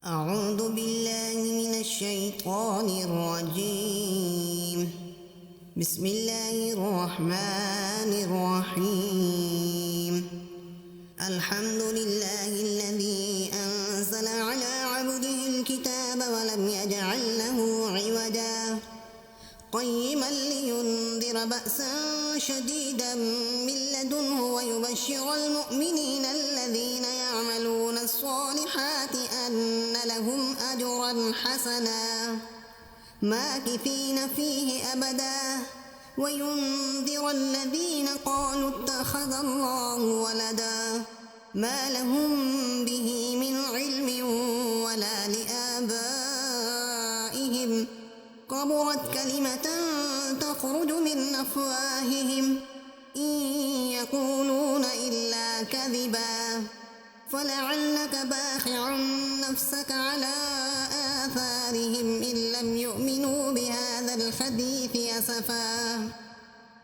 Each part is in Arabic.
أعوذ بالله من الشيطان الرجيم. بسم الله الرحمن الرحيم. الحمد لله الذي أنزل على عبده الكتاب ولم يجعل له عوجا قيما لينذر بأسا شديدا من لدنه ويبشر المؤمنين الذين يعملون الصالحات أن لهم أجرا حسنا ماكثين فيه أبدا وينذر الذين قالوا اتخذ الله ولدا ما لهم به من علم ولا لآبائهم كبرت كلمة تخرج من أفواههم إن يقولون إلا كذبا فلعلك باخع نفسك على آثارهم إن لم يؤمنوا بهذا الحديث أسفا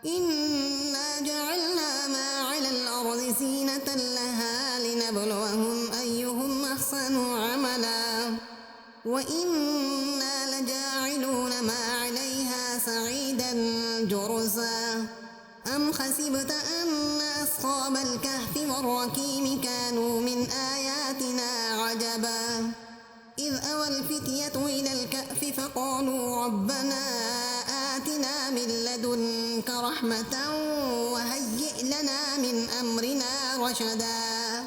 إنا جعلنا ما على الأرض زينة لها لنبلوهم أيهم أحسن عملا وإنا لجاعلون ما عليها سعيدا جرزا أم حسبت أن أصحاب الكهف والرقيم كانوا من آياتنا عجبا إذ أوى الفتية إلى الكهف فقالوا ربنا آتنا من لدنك رحمة وهيئ لنا من أمرنا رشدا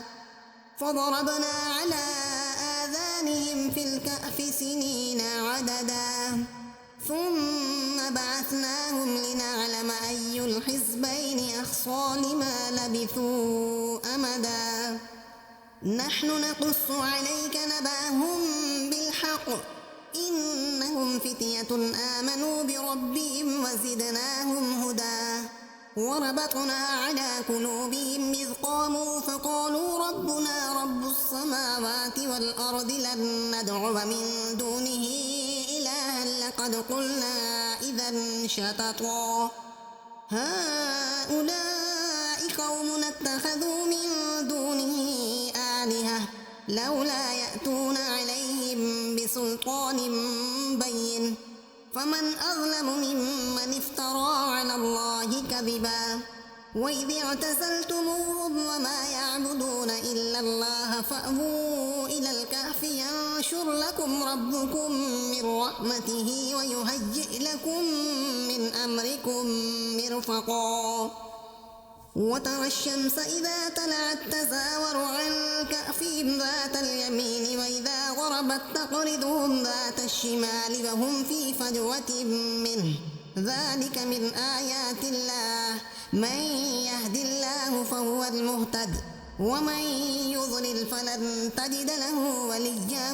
فضربنا على آذانهم في الكهف سنين عددا ثم بعثناهم لنعلم أي الحزبين أحصى لما لبثوا أمدا نحن نقص عليك نبأهم بالحق إنهم فتية آمنوا بربهم وزدناهم هدى وربطنا على قلوبهم إذ قاموا فقالوا ربنا رب السماوات والأرض لن ندعو من دونه إلها لقد قلنا إذا شططا هؤلاء قوم اتخذوا من دونه آلهة لولا يأتون عليهم بسلطان بين فمن أظلم ممن افترى على الله كذبا وإذ اعتزلتموهم وما يعبدون إلا الله فأووا إلى الكهف ينشر لكم ربكم من رحمته ويهيئ لكم من أمركم مرفقا وترى الشمس إذا طلعت تزاور عن كهفهم ذات اليمين وإذا غربت تقرضهم ذات الشمال وهم في فجوة منه ذلك من آيات الله من يهد الله فهو المهتد ومن يضلل فلن تجد له وليا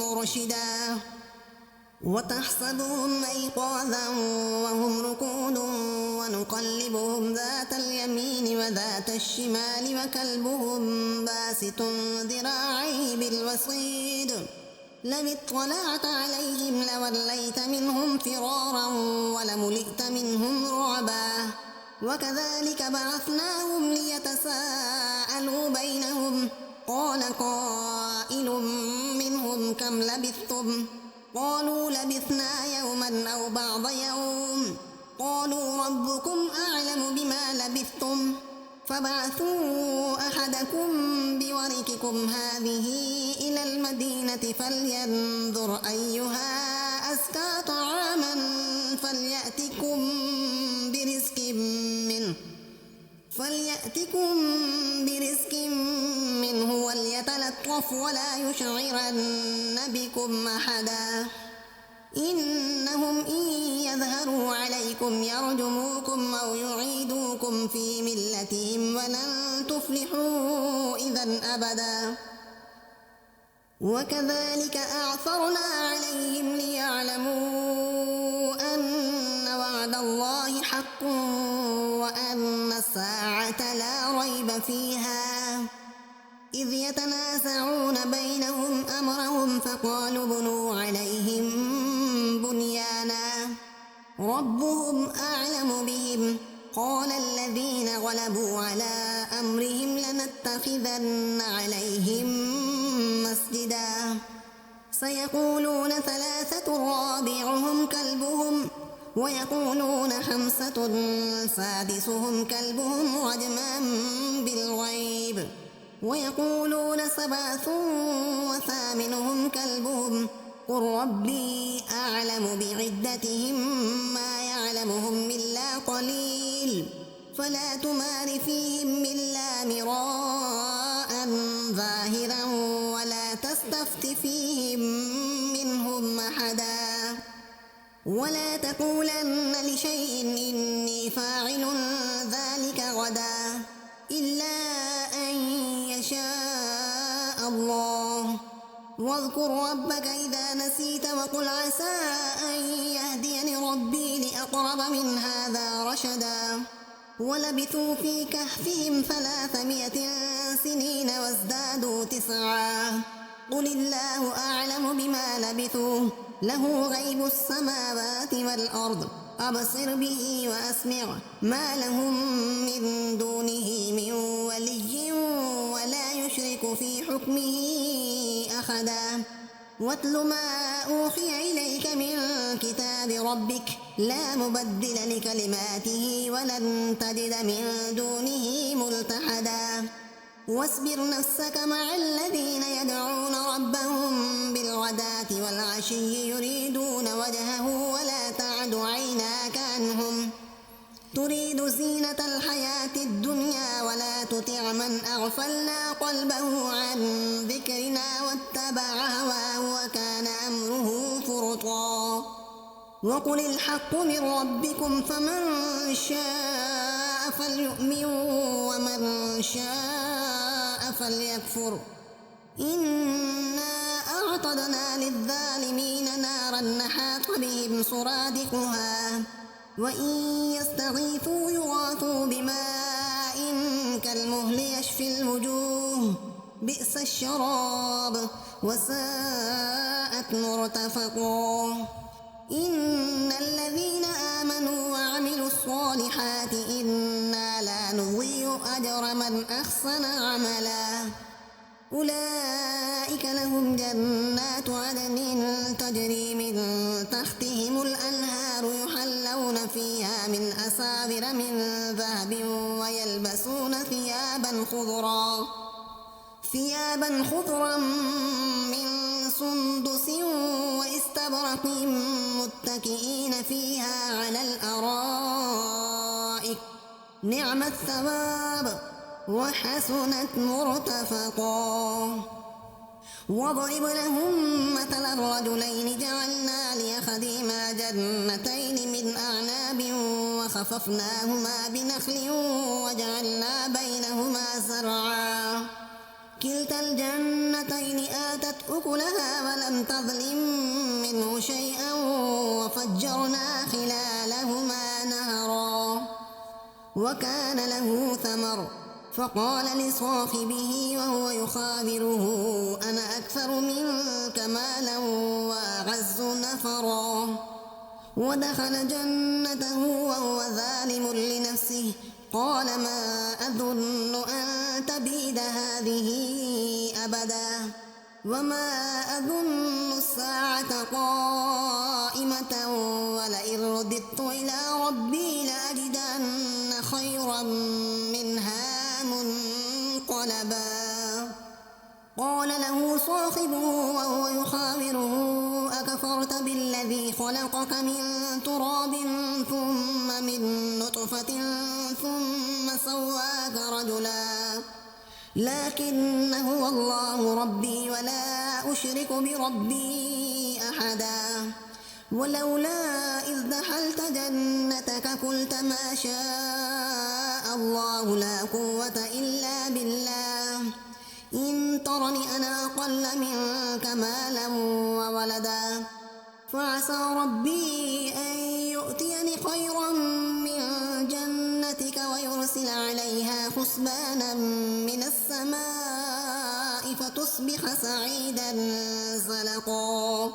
مرشدا وتحسبهم أيقاظا وهم ركود ونقلبهم ذات اليمين وذات الشمال وكلبهم باسط ذراعيه بالوصيد لو اطلعت عليهم لوليت منهم فرارا ولملئت منهم رعبا وكذلك بعثناهم ليتساءلوا بينهم قال قائل منهم كم لبثتم قالوا لبثنا يوما أو بعض يوم قالوا ربكم أعلم بما لبثتم فبعثوا أحدكم بورقكم هذه إلى المدينة فلينظر أيها أزكى طعاما فليأتكم برزق منه وليتلطف ولا يشعرن بكم أحدا إنهم إن يظهروا عليكم يرجموكم أو يعيدوكم في ملتهم ولن تفلحوا إذا أبدا وكذلك أعثرنا عليهم ليعلموا أن وعد الله حق وأن الساعة لا ريب فيها إذ يتنازعون بينهم أمرهم فقالوا بنوا عليهم بنيانا ربهم أعلم بهم قال الذين غلبوا على أمرهم لنتخذن عليهم مسجدا سيقولون ثلاثة رابعهم كلبهم ويقولون خمسة سادسهم كلبهم رجما بالغيب ويقولون سبعة وثامنهم كلبهم قل ربي أعلم بعدتهم ما يعلمهم إلا قليل فلا تمار فيهم إلا مراء ظاهرا ولا تستفت فيهم منهم أحدا ولا تقولن لشيء إني فاعل ذلك غدا إلا أن يشاء الله واذكر ربك إذا نسيت وقل عسى أن يهديني ربي لأقرب من هذا رشدا ولبثوا في كهفهم 300 سنين وازدادوا 9 قل الله أعلم بما لبثوا له غيب السماوات والأرض أبصر به وأسمع ما لهم من دونه من ولي ولا يشرك في حكمه أحدا واتل ما أوحي إليك من كتاب ربك لا مبدل لكلماته ولن تجد من دونه ملتحدا واصبر نفسك مع الذين يدعون ربهم بالغداة والعشي يريدون وجهه ولا تعد عيناك عنهم تريد زينة الحياة الدنيا ولا تطع من أغفلنا قلبه عن ذكرنا واتبع هواه وكان أمره فرطا وقل الحق من ربكم فمن شاء فليؤمن ومن شاء فليكفر إنا أعتدنا للظالمين نارا نحاط بهم سرادقها وإن يستغيثوا يغاثوا بماء كالمهل يشفي الوجوه بئس الشراب وساءت مرتفقا إن الذين آمنوا وعملوا الصالحات إنا لا نضيع أجر من أحسن عملا أولئك لهم جنات عدن تجري من تحتهم الأنهار يحلون فيها من أساور من ذهب ويلبسون ثيابا خضرا من سندس واستبرق متكئين فيها على الأرائك نعم الثواب وحسنت مرتفقا واضرب لهم مثل الرجلين جعلنا لأحدهما جنتين من أعناب وخففناهما بنخل وجعلنا بينهما زرعا كلتا الجنتين آتت أكلها ولم تظلم منه شيئا وفجرنا خلالهما نهرا وكان له ثمر فقال لصاحبه وهو يخابره أنا أكثر منك مالا وأعز نفرا ودخل جنته وهو ظالم لنفسه قال ما أظن أن تبيد هذه أبدا وما أظن الساعة قائمة ولئن رددت إلى ربي لأجدن خيرا منها منقلبا قال له صاحبه وهو يخابره أكفرت بالذي خلقك من تراب ثم من نطفة ثم سواك رجلا لكن هو الله ربي ولا أشرك بربي أحدا ولولا إذ دخلت جنتك قلت ما شاء الله لا قوة إلا بالله إن ترني أنا أقل منك مالا وولدا فعسى ربي أن يؤتيني خيرا من جنتك ويرسل عليها حسبانا من السماء فتصبح سعيدا زلقا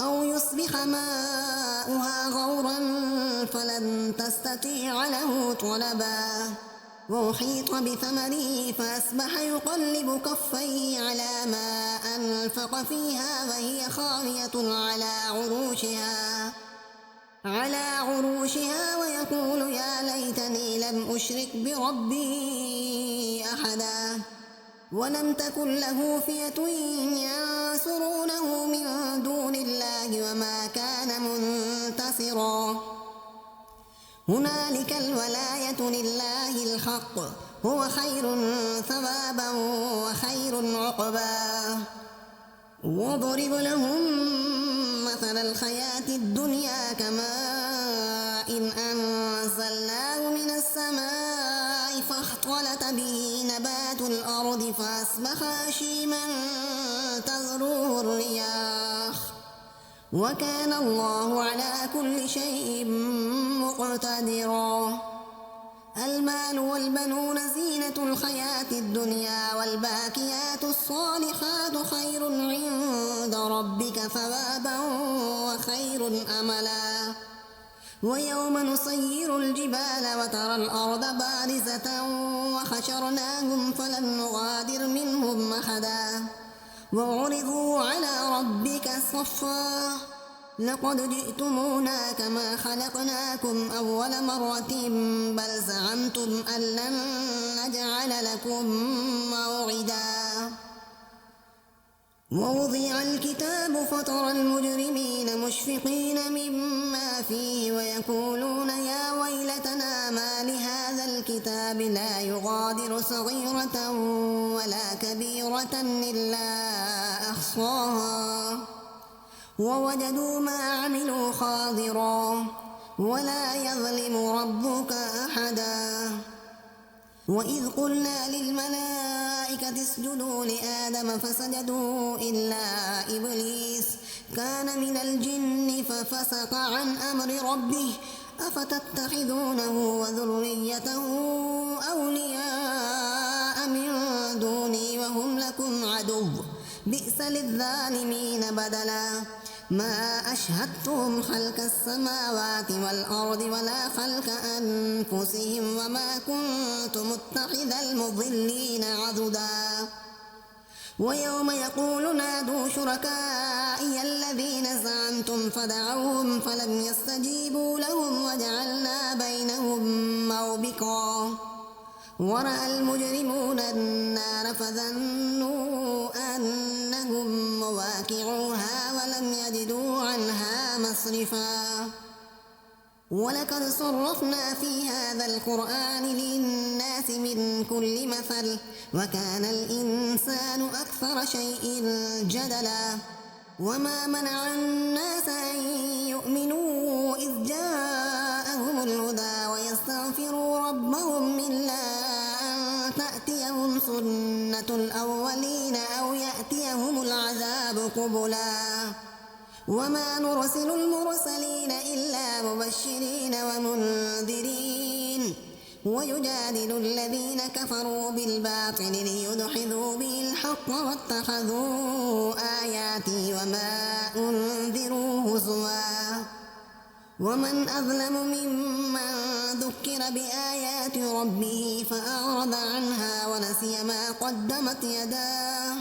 أو يصبح ماؤها غورا فلن تستطيع له طلبا وأحيط بثمره فأصبح يقلب كفيه على ما أنفق فيها وهي خاوية على عروشها ويقول يا ليتني لم أشرك بربي أحدا ولم تكن له فئة ينصرونه من دون الله وما كان منتصرا هنالك الولاية لله الحق هو خير ثوابا وخير عقبا واضرب لهم مثل الحياة الدنيا كماء إن أنزلناه من السماء فاختلط به نبات الأرض فأصبح هشيما تذروه الرياح وكان الله على كل شيء مقتدرا المال والبنون زينة الحياة الدنيا والباقيات الصالحات خير عند ربك ثوابا وخير أملا ويوم نسير الجبال وترى الأرض بارزة وحشرناهم فلم نغادر منهم أحدا وعرضوا على ربك صفا لقد جئتمونا كما خلقناكم أول مرة بل زعمتم أن لن نجعل لكم موعدا ووضع الكتاب فترى المجرمين مشفقين مما فيه ويقولون يا ويلتنا ما لهذا الكتاب لا يغادر صغيرة ولا كبيرة إلا أحصاها ووجدوا ما عملوا حاضرا ولا يظلم ربك أحدا وإذ قلنا للملائكة اسجدوا لآدم فسجدوا إلا إبليس كان من الجن ففسق عن أمر ربه أفتتخذونه وذريته أولياء من دوني وهم لكم عدو بئس للظالمين بدلا ما أشهدتهم خلق السماوات والأرض ولا خلق أنفسهم وما كنت متخذ المضلين عضدا ويوم يقول نادوا شركائي الذين زعمتم فدعوهم فلم يستجيبوا لهم وجعلنا بينهم موبقا ورأى المجرمون النار فظنوا أنهم مواقعوها ولم يجدوا عنها مصرفا ولقد صرفنا في هذا القرآن للناس من كل مثل وكان الإنسان أكثر شيء جدلا وما منع الناس أن يؤمنوا إذ جاءهم الهدى ويستغفروا ربهم إلا أن تأتيهم سنة الأولين أو يأتيهم العذاب قبلا وما نرسل المرسلين إلا مبشرين ومنذرين ويجادل الذين كفروا بالباطل ليدحضوا به الحق واتخذوا آياتي وما أنذروا هزوا ومن أظلم ممن ذكر بآيات ربه فأعرض عنها ونسي ما قدمت يداه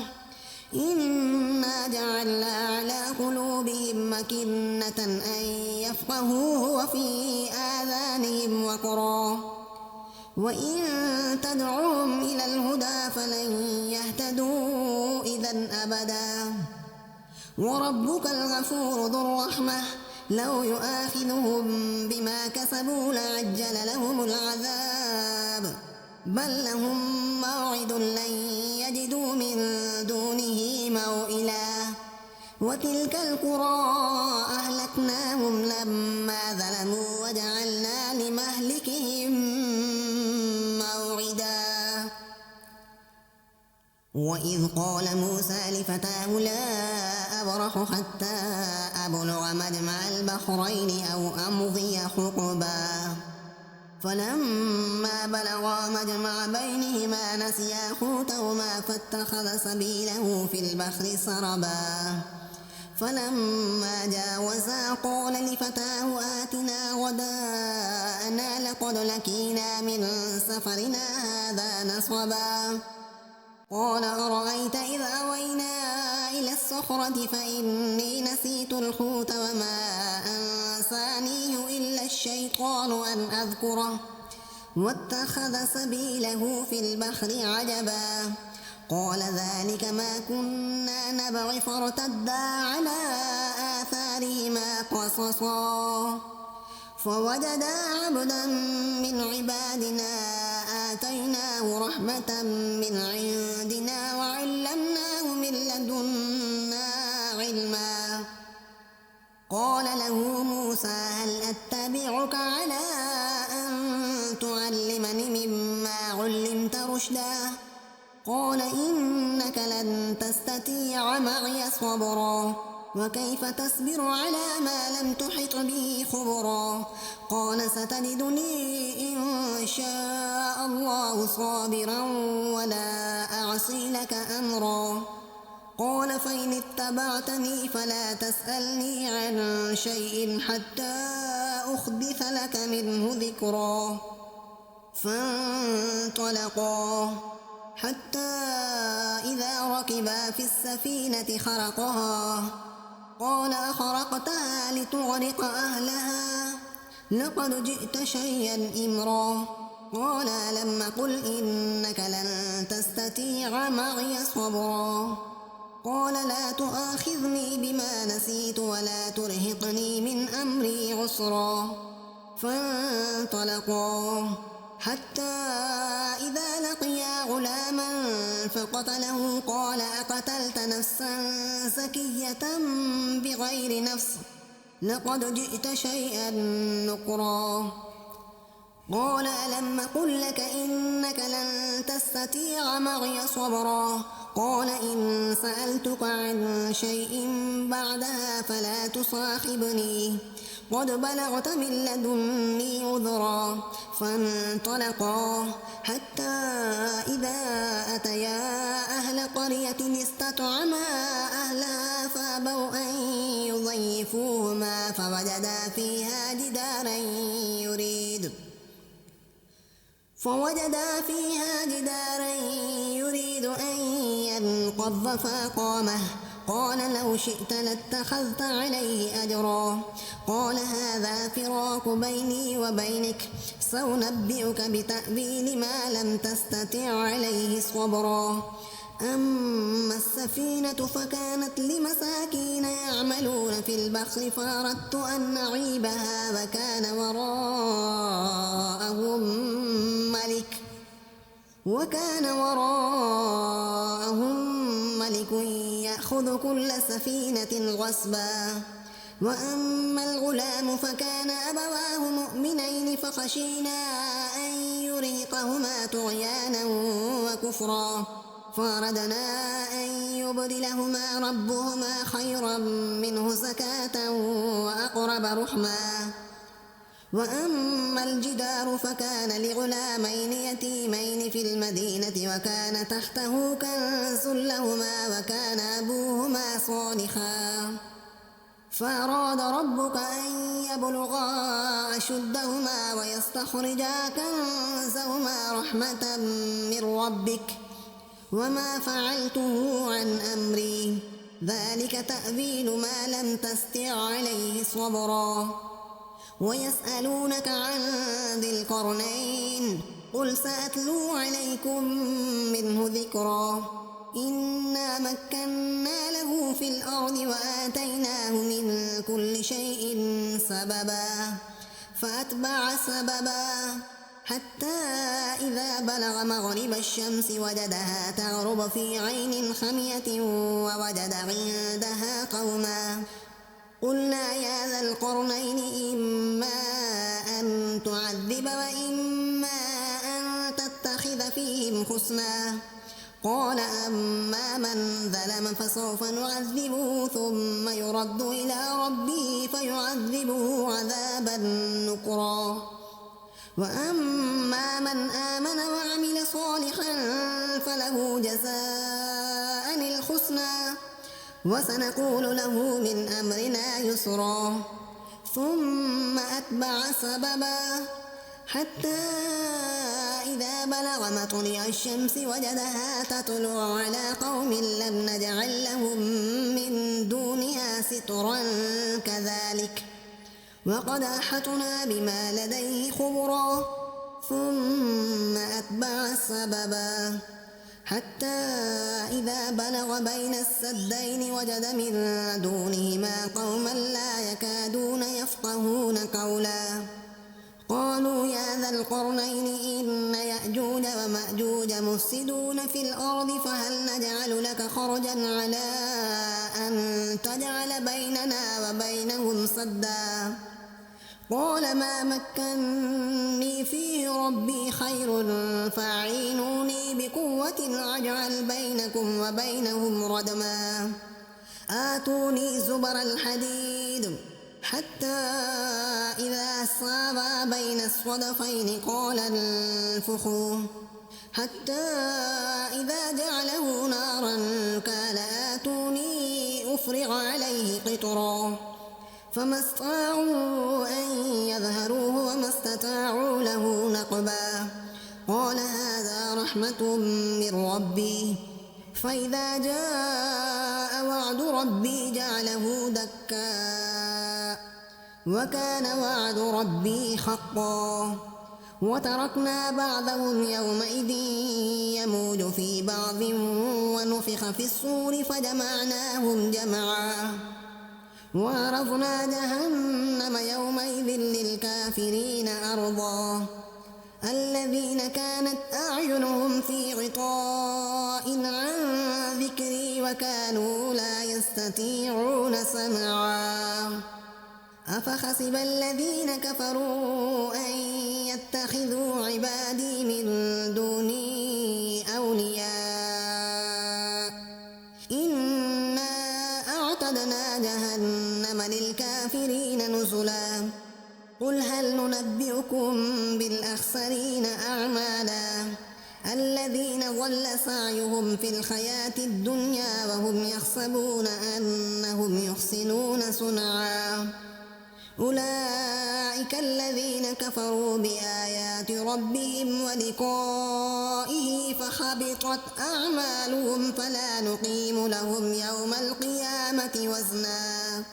إنا جعلنا على قلوبهم مكنة أن يفقهوه وفي آذانهم وقرا وإن تدعوهم إلى الهدى فلن يهتدوا إذا أبدا وربك الغفور ذو الرحمة لو يؤاخذهم بما كسبوا لعجل لهم العذاب بل لهم موعد لن يجدوا من دونه موئلا وتلك القرى أهلكناهم لما ظلموا وجعلنا لمهلكهم موعدا وإذ قال موسى لفتاه لا أبرح حتى أبلغ مجمع البحرين أو أمضي حقبا فلما بلغا مجمع بينهما نسيا حوتهما فاتخذ سبيله في البحر سربا فلما جاوزا قال لفتاه آتنا غداءنا أخلانا لقد لقينا من سفرنا هذا نصبا قال أرأيت إذ أوينا إلى الصخرة فإني نسيت الحوت وما أنسانيه إلا الشيطان أن أذكره واتخذ سبيله في البحر عجبا قال ذلك ما كنا نبغي فارتدا على آثارهما قصصا فوجدا عبدا من عبادنا آتيناه رحمة من عندنا وعلمناه من لدنا علما قال له موسى هل أتبعك على أن تعلمني مما علمت رشدا قال إنك لن تستطيع معي صبرا وكيف تصبر على ما لم تحط به خبرا قال ستجدني إن شاء الله صابرا ولا أعصي لك أمرا قال فإن اتبعتني فلا تسألني عن شيء حتى أحدث لك منه ذكرا فانطلقا حتى إذا ركبا في السفينة خرقها قال أخرقتها لتغرق أهلها لقد جئت شيئا إمرا قال لم قل إنك لن تستطيع معي صبرا قال لا تؤاخذني بما نسيت ولا ترهقني من أمري عسرا فانطلقا حتى إذا لقيا غلاما فقتله قال أقتلت نفسا زكية بغير نفس لقد جئت شيئا نكرا قال ألم قل لك إنك لن تستطيع معي صبرا قال إن سألتك عن شيء بعدها فلا تصاحبني قد بلغت من لدني عذرا فانطلقا حتى إذا أتيا أهل قرية استطعما أهلها فأبوا أن يضيفوهما فوجدا فيها جدارا يريد أن ينقض فأقامه قال لو شئت لاتخذت عليه أجرا قال هذا فراق بيني وبينك سأنبئك بتأويل ما لم تستطع عليه صبرا أما السفينة فكانت لمساكين يعملون في البحر فأردت أن أعيبها وكان وراءهم ملك يأخذ كل سفينة غصبا وأما الغلام فكان أبواه مؤمنين فخشينا أن يرهقهما طغيانا وكفرا فأردنا أن يبدلهما ربهما خيرا منه زكاة وأقرب رحما وأما الجدار فكان لغلامين يتيمين في المدينة وكان تحته كنز لهما وكان أبوهما صالحا فأراد ربك أن يبلغا أشدهما ويستخرجا كنزهما رحمة من ربك وما فعلته عن أمري ذلك تأويل ما لم تستطع عليه صبرا ويسألونك عن ذي القرنين قل سأتلو عليكم منه ذكرا إنا مكنا له في الأرض وآتيناه من كل شيء سببا فأتبع سببا حتى إذا بلغ مغرب الشمس وجدها تغرب في عين خمية ووجد عندها قوما قلنا يا ذا القرنين إما أن تعذب وإما أن تتخذ فيهم حسنا قال أما من ظلم فسوف نعذبه ثم يرد إلى ربه فيعذبه عذابا نكرا وأما من آمن وعمل صالحا فله جزاء الحسنى وسنقول له من أمرنا يسرا ثم أتبع سببا حتى إذا بلغ مطلع الشمس وجدها تطلع على قوم لم نجعل لهم من دونها سترا كذلك وقد أحطنا بما لديه خبرا ثم أتبع سببا حتى إذا بلغ بين السدين وجد من دونهما قوما لا يكادون يفقهون قولا قالوا يا ذا القرنين إن يأجوج ومأجوج مفسدون في الأرض فهل نجعل لك خرجا على أن تجعل بيننا وبينهم سدا قال ما مكني فيه ربي خير فاعينوني بقوة أجعل بينكم وبينهم ردما آتوني زبر الحديد حتى إذا ساوى بين الصدفين قال انفخوا حتى إذا جعله نارا قال آتوني أفرغ عليه قطرا فما استطاعوا أن يظهروه وما استطاعوا له نقبا قال هذا رحمة من ربي فإذا جاء وعد ربي جعله دكا وكان وعد ربي حقا وتركنا بعضهم يومئذ يموج في بعض ونفخ في الصور فجمعناهم جمعا وعرضنا جهنم يومئذ للكافرين عرضا الذين كانت أعينهم في غطاء عن ذكري وكانوا لا يستطيعون سمعا أفحسب الذين كفروا أن يتخذوا عبادي من دوني أولياء إنا أعتدنا جهنم للكافرين نزلا قل هل ننبئكم بالأخسرين أعمالا الذين ضل سعيهم في الحياة الدنيا وهم يحسبون أنهم يحسنون صنعا أولئك الذين كفروا بآيات ربهم ولقائه فحبطت أعمالهم فلا نقيم لهم يوم القيامة وزنا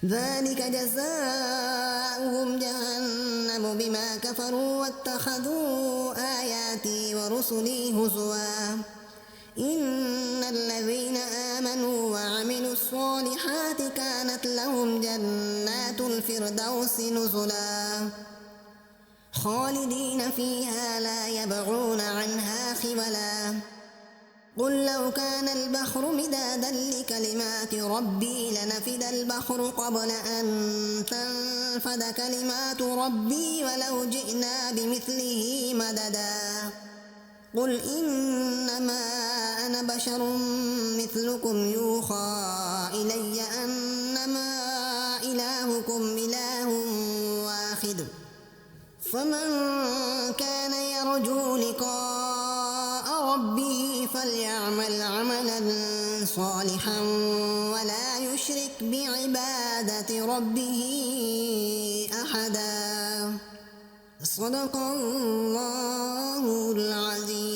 ذلك جزاؤهم جهنم بما كفروا واتخذوا آياتي ورسلي هزوا إن الذين آمنوا وعملوا الصالحات كانت لهم جنات الفردوس نزلا خالدين فيها لا يبغون عنها حولا قل لو كان البحر مدادا لكلمات ربي لنفد البحر قبل أن تنفد كلمات ربي ولو جئنا بمثله مددا قل إنما أنا بشر مثلكم يوحى إلي أنما إلهكم إله واحد فمن كان يرجو لقاء ربه فليعمل عملا صالحا ولا يشرك بعبادة ربه أحدا صدق الله العظيم.